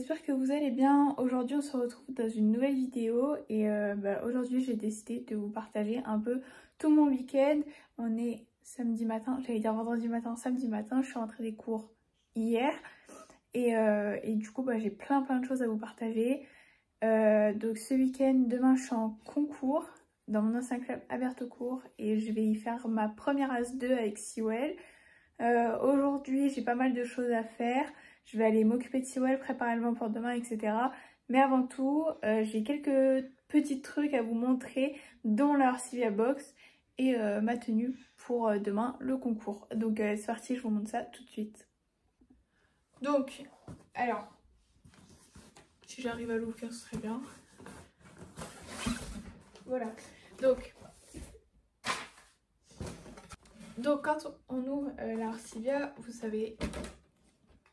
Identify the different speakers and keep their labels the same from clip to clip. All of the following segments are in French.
Speaker 1: j'espère que vous allez bien. Aujourd'hui on se retrouve dans une nouvelle vidéo et aujourd'hui j'ai décidé de vous partager un peu tout mon week-end. On est samedi matin, j'allais dire vendredi matin, samedi matin, je suis rentrée des cours hier et du coup j'ai plein de choses à vous partager. Donc ce week-end, demain je suis en concours dans mon ancien club à Bertaucourt et je vais y faire ma première As2 avec Sewell. Aujourd'hui j'ai pas mal de choses à faire. Je vais aller m'occuper de Sewell, préparer le vent pour demain, etc. Mais avant tout, j'ai quelques petits trucs à vous montrer, dont la Arcivia Box et ma tenue pour demain, le concours. Donc c'est parti, je vous montre ça tout de suite. Donc, alors, si j'arrive à l'ouvrir, ce serait bien. Voilà. Donc quand on ouvre la Arcivia, vous savez...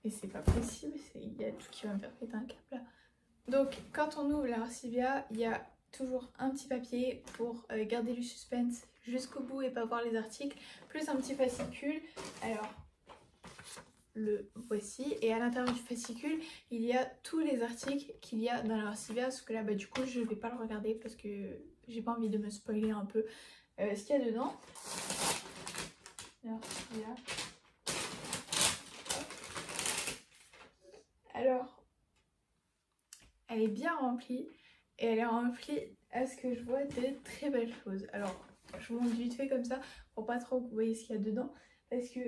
Speaker 1: Et c'est pas possible, il y a tout qui va me faire péter un câble là. Donc quand on ouvre la Arcivia, il y a toujours un petit papier pour garder le suspense jusqu'au bout et pas voir les articles, plus un petit fascicule. Alors le voici, et à l'intérieur du fascicule il y a tous les articles qu'il y a dans la Arcivia, parce que là du coup je vais pas le regarder parce que j'ai pas envie de me spoiler un peu ce qu'il y a dedans. L'Arcivia. Alors, elle est bien remplie et elle est remplie à ce que je vois de très belles choses. Alors, je vous montre vite fait comme ça pour pas trop que vous voyez ce qu'il y a dedans parce que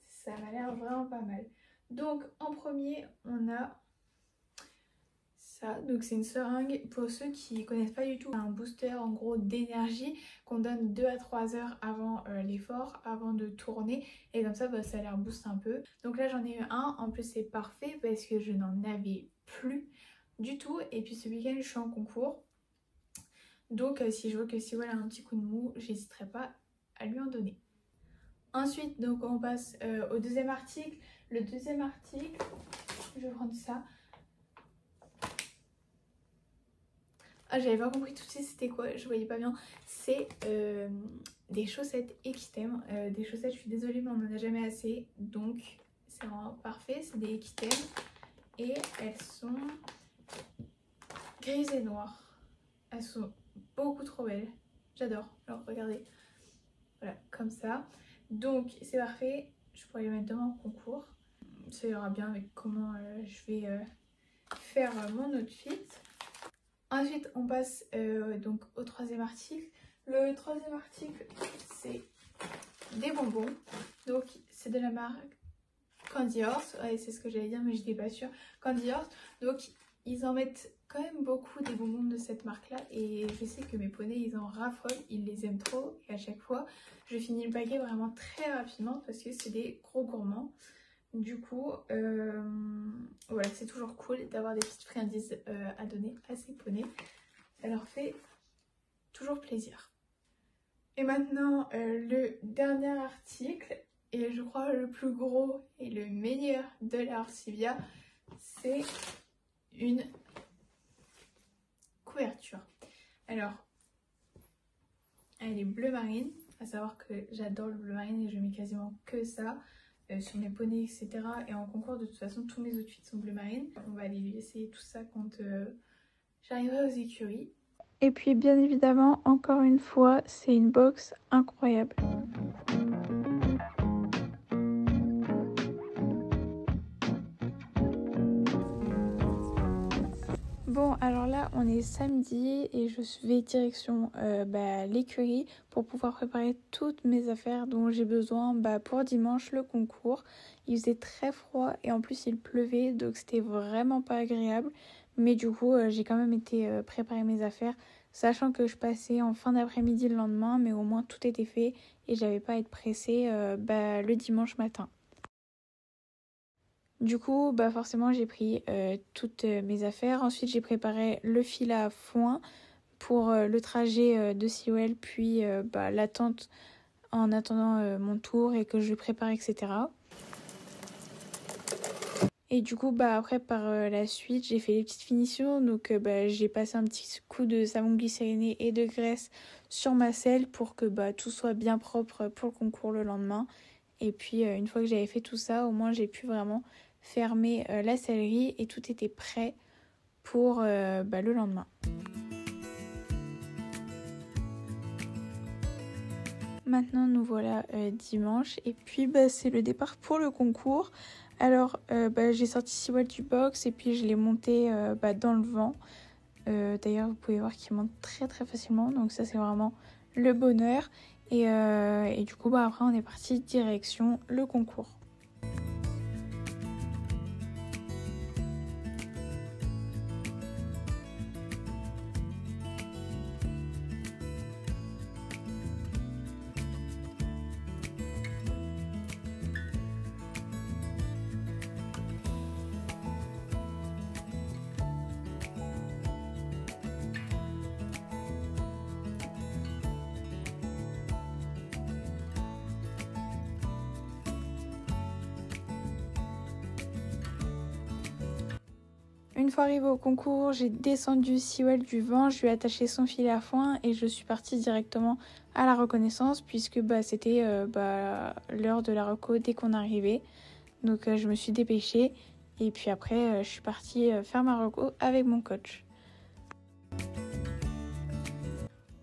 Speaker 1: ça m'a l'air vraiment pas mal. Donc, en premier, on a ça. Donc, c'est une seringue pour ceux qui connaissent pas du tout. Un booster en gros d'énergie qu'on donne 2 à 3 heures avant l'effort, avant de tourner. Et comme ça, ça a l'air boost un peu. Donc là, j'en ai eu un. En plus, c'est parfait parce que je n'en avais plus du tout. Et puis ce week-end, je suis en concours. Donc, si je vois que Sewell a un petit coup de mou, j'hésiterai pas à lui en donner. Ensuite, donc on passe au deuxième article. Le deuxième article, je vais prendre ça. Ah, j'avais pas compris tout de suite c'était quoi, je voyais pas bien. C'est des chaussettes Equitem. Des chaussettes, je suis désolée, mais on en a jamais assez. Donc, c'est vraiment parfait. C'est des Equitem. Et elles sont grises et noires. Elles sont beaucoup trop belles. J'adore. Alors, regardez. Voilà, comme ça. Donc, c'est parfait. Je pourrais les mettre demain en concours. Ça ira bien avec comment je vais faire mon outfit. Ensuite, on passe donc au troisième article. Le troisième article, c'est des bonbons. Donc, c'est de la marque Candy Horse. Ouais, c'est ce que j'allais dire, mais je n'étais pas sûre. Candy Horse. Donc, ils en mettent quand même beaucoup des bonbons de cette marque-là. Et je sais que mes poneys, ils en raffolent. Ils les aiment trop. Et à chaque fois, je finis le paquet vraiment très rapidement parce que c'est des gros gourmands. Du coup, voilà, c'est toujours cool d'avoir des petites friandises à donner à ces poneys. Ça leur fait toujours plaisir. Et maintenant, le dernier article, et je crois le plus gros et le meilleur de la Arcivia, c'est une couverture. Alors, elle est bleu marine, à savoir que j'adore le bleu marine et je mets quasiment que ça. Sur mes poneys, etc. Et en concours, de toute façon, tous mes outfits sont bleu marine. On va aller essayer tout ça quand j'arriverai aux écuries. Et puis, bien évidemment, encore une fois, c'est une box incroyable. Bon, alors là, on est samedi et je vais direction l'écurie pour pouvoir préparer toutes mes affaires dont j'ai besoin pour dimanche, le concours. Il faisait très froid et en plus il pleuvait, donc c'était vraiment pas agréable. Mais du coup, j'ai quand même été préparer mes affaires, sachant que je passais en fin d'après-midi le lendemain, mais au moins tout était fait et j'avais pas à être pressée le dimanche matin. Du coup, forcément, j'ai pris toutes mes affaires. Ensuite, j'ai préparé le fil à foin pour le trajet de Sewell, puis l'attente en attendant mon tour et que je prépare, etc. Et du coup, après, par la suite, j'ai fait les petites finitions. Donc, j'ai passé un petit coup de savon glycériné et de graisse sur ma selle pour que tout soit bien propre pour le concours le lendemain. Et puis, une fois que j'avais fait tout ça, au moins, j'ai pu vraiment fermer la sellerie et tout était prêt pour le lendemain. Maintenant nous voilà dimanche et puis c'est le départ pour le concours. Alors j'ai sorti Seawell du box et puis je l'ai monté dans le vent. D'ailleurs vous pouvez voir qu'il monte très très facilement, donc ça c'est vraiment le bonheur. Et du coup après on est parti direction le concours. Une fois arrivée au concours, j'ai descendu Seawell du vent, je lui ai attaché son filet à foin et je suis partie directement à la reconnaissance puisque c'était l'heure de la reco dès qu'on arrivait. Donc je me suis dépêchée et puis après je suis partie faire ma reco avec mon coach.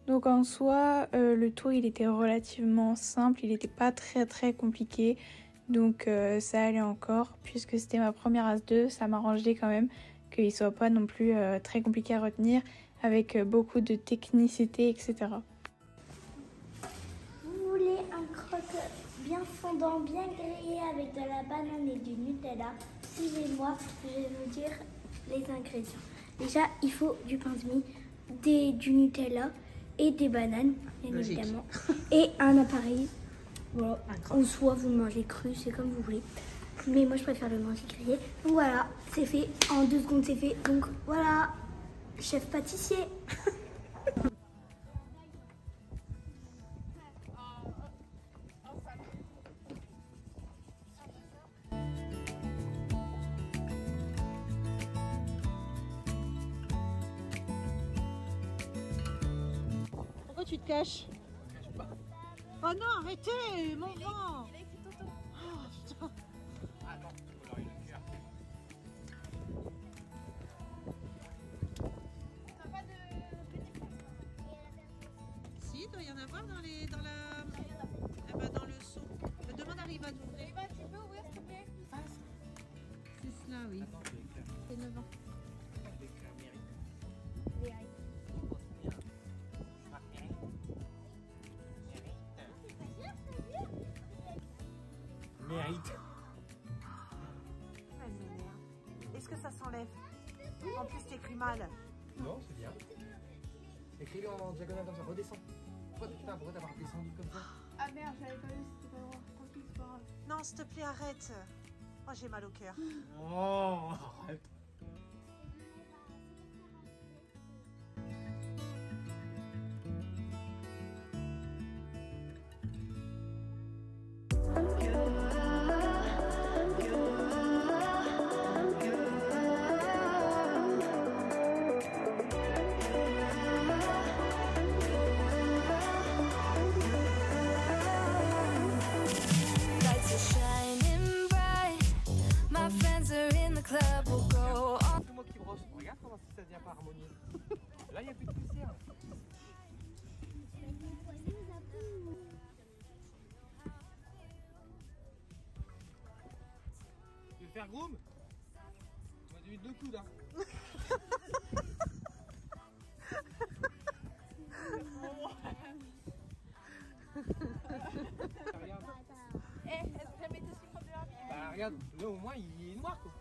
Speaker 1: Donc en soi, le tour il était relativement simple, il n'était pas très compliqué. Donc ça allait encore puisque c'était ma première As2, ça m'arrangeait quand même qu'il ne soit pas non plus très compliqué à retenir avec beaucoup de technicité, etc.
Speaker 2: Vous voulez un croque bien fondant, bien grillé avec de la banane et du Nutella? Suivez-moi, je vais vous dire les ingrédients. Déjà, il faut du pain de mie, du Nutella et des bananes, bien évidemment. Et un appareil. Voilà. En soi, vous le mangez cru, c'est comme vous voulez. Mais moi, je préfère le manger grillé. Donc voilà, c'est fait. En 2 secondes, c'est fait. Donc voilà, chef pâtissier.
Speaker 3: Pourquoi tu te caches? Oh non, arrêtez, mon vent! Oh, putain. Si, il doit y en avoir dans le seau. Demande à Riva d'ouvrir. Riva, tu peux ouvrir s'il te plaît? C'est cela, oui. C'est 9 ans.
Speaker 4: Mérite.
Speaker 3: Elle m'énerve. Est-ce que ça s'enlève? En plus, t'écris mal.
Speaker 4: Non, c'est bien. Écris-le en diagonale comme ça, redescends. Pourquoi t'as redescendu comme ça?
Speaker 1: Ah merde, j'avais pas vu, c'était pas droit. Tant pis, c'est pas grave.
Speaker 3: Non, s'il te plaît, arrête. Moi, j'ai mal au cœur.
Speaker 4: Oh, arrête. C'est moi qui brosse. Regarde comment ça devient pas harmonieux. Là, il n'y a plus de poussière. Tu veux faire groom? On va du 2 coups là. Bah regarde, là au moins il est noir quoi.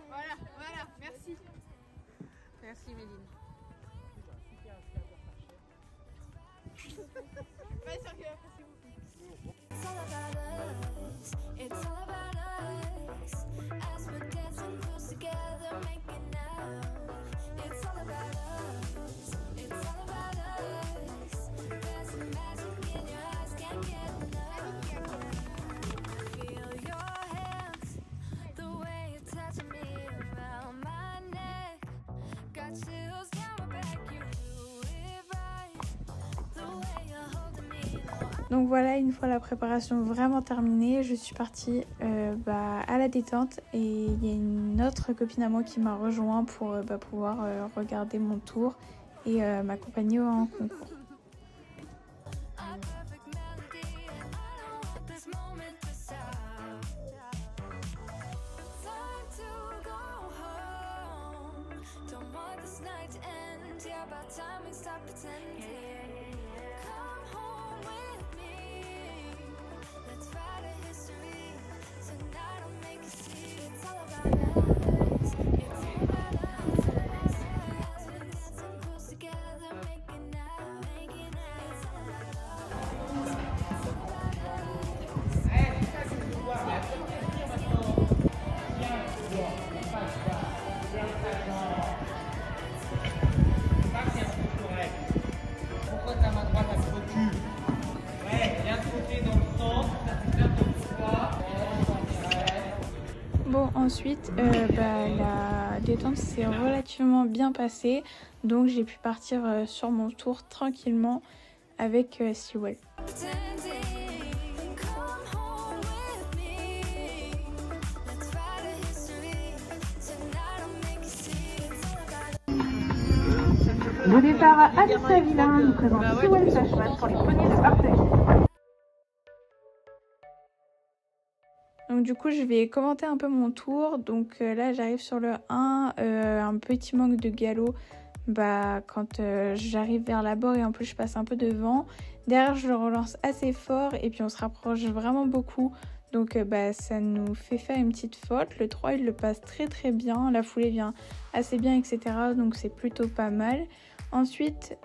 Speaker 1: Voilà, merci.
Speaker 3: Merci, Méline.
Speaker 5: It's all about us. It's all about us. As we're dancing close together, making out. It's all about us. It's all about us. There's some magic in your eyes, can't get enough. Feel your hands, the way you're touching me around my neck. Got chills down my back, you do it right. The way you're holding me, no,
Speaker 1: Donc voilà, une fois la préparation vraiment terminée, je suis partie à la détente et il y a une autre copine à moi qui m'a rejoint pour pouvoir regarder mon tour et m'accompagner en concours.
Speaker 5: A perfect melody, and I don't want this moment to stop. Time to go home. Don't want this night to end. Yeah, about time we stop pretending. Come home with me. Let's write a history. Tonight I'll make you see it's all about us. It's all about us. As we're dancing close together, making out, making out. It's all about us.
Speaker 4: Pourquoi ta main droite elle se recule? Ouais, viens te frotter dans le centre, ça fait bien ton poids.
Speaker 1: Bon, ensuite, la détente s'est relativement bien passée, donc j'ai pu partir sur mon tour tranquillement avec Sewell.
Speaker 5: Pretending, come home with me. Let's write a history. Tonight I'll make you see it's all about
Speaker 6: Le départ à Anissa Villain nous présente Sewell Flashman pour les premiers parfaits.
Speaker 1: Donc du coup, je vais commenter un peu mon tour. Donc là, j'arrive sur le 1, un petit manque de galop quand j'arrive vers la barre et en plus je passe un peu devant. Derrière, je le relance assez fort et puis on se rapproche vraiment beaucoup. Donc ça nous fait faire une petite faute. Le 3, il le passe très très bien. La foulée vient assez bien, etc. Donc c'est plutôt pas mal. Ensuite,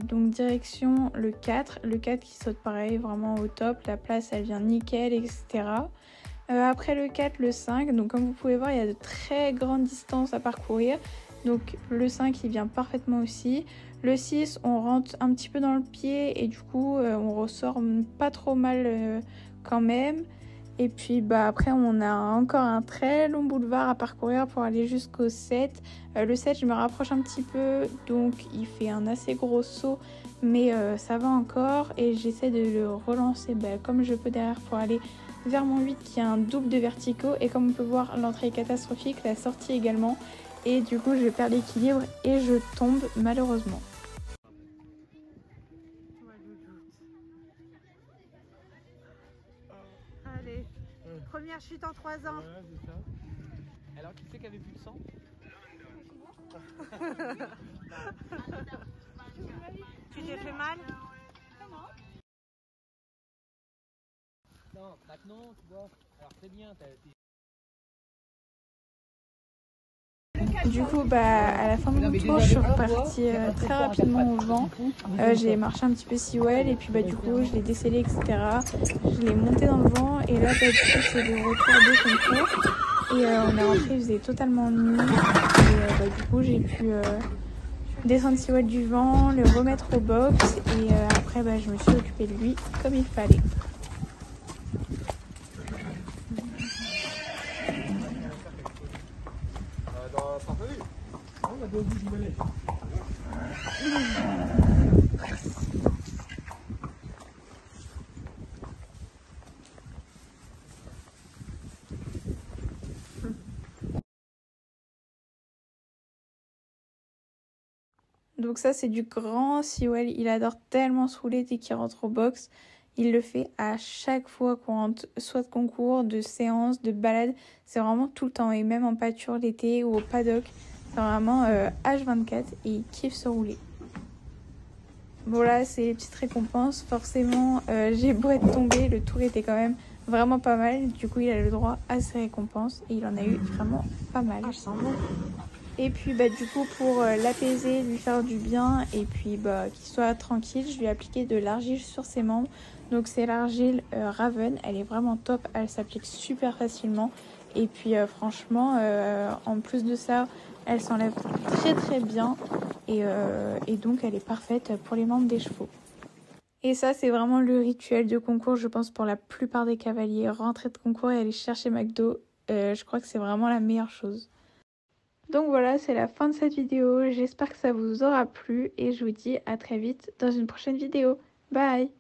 Speaker 1: donc direction le 4. Le 4 qui saute pareil, vraiment au top. La place, elle vient nickel, etc. Après le 4, le 5, donc comme vous pouvez voir, il y a de très grandes distances à parcourir. Donc le 5, il vient parfaitement aussi. Le 6, on rentre un petit peu dans le pied et du coup, on ressort pas trop mal quand même. Et puis après, on a encore un très long boulevard à parcourir pour aller jusqu'au 7. Le 7, je me rapproche un petit peu, donc il fait un assez gros saut, mais ça va encore. Et j'essaie de le relancer comme je peux derrière pour aller vers mon 8 qui a un double de verticaux. Et comme on peut voir, l'entrée est catastrophique, la sortie également. Et du coup, je perds l'équilibre et je tombe malheureusement.
Speaker 3: Allez, première chute en 3 ans.
Speaker 4: Ouais, c'est ça. Alors, qui c'est qui avait plus de sang?
Speaker 3: Tu t'es fait mal?
Speaker 4: Non, maintenant, tu vois. Alors, très bien,
Speaker 1: Du coup, à la fin de mon tour, je suis repartie très rapidement au vent. J'ai marché un petit peu Sewell et puis du coup, je l'ai décellé, etc. Je l'ai monté dans le vent et là, du coup, c'est le retour de concours. Et on est rentré, il faisait totalement nuit. Et du coup, j'ai pu descendre Sewell du vent, le remettre au box et après, je me suis occupée de lui comme il fallait.
Speaker 4: dans Sarfeville. On va au bout du Valais.
Speaker 1: Donc ça, c'est du grand Sewell. Il adore tellement se rouler dès qu'il rentre au box. Il le fait à chaque fois qu'on rentre, soit de concours, de séance, de balade. C'est vraiment tout le temps. Et même en pâture l'été ou au paddock. C'est vraiment H24 et il kiffe se rouler. Bon là, c'est les petites récompenses. Forcément, j'ai beau être tombée, le tour était quand même vraiment pas mal. Du coup, il a le droit à ses récompenses. Et il en a eu vraiment pas mal.
Speaker 3: Ah, je sens bon.
Speaker 1: Et puis du coup pour l'apaiser, lui faire du bien et puis qu'il soit tranquille, je lui ai appliqué de l'argile sur ses membres. Donc c'est l'argile Raven, elle est vraiment top, elle s'applique super facilement. Et puis franchement, en plus de ça, elle s'enlève très très bien et donc elle est parfaite pour les membres des chevaux. Et ça c'est vraiment le rituel de concours, je pense pour la plupart des cavaliers, rentrer de concours et aller chercher McDo, je crois que c'est vraiment la meilleure chose. Donc voilà, c'est la fin de cette vidéo. J'espère que ça vous aura plu et je vous dis à très vite dans une prochaine vidéo. Bye!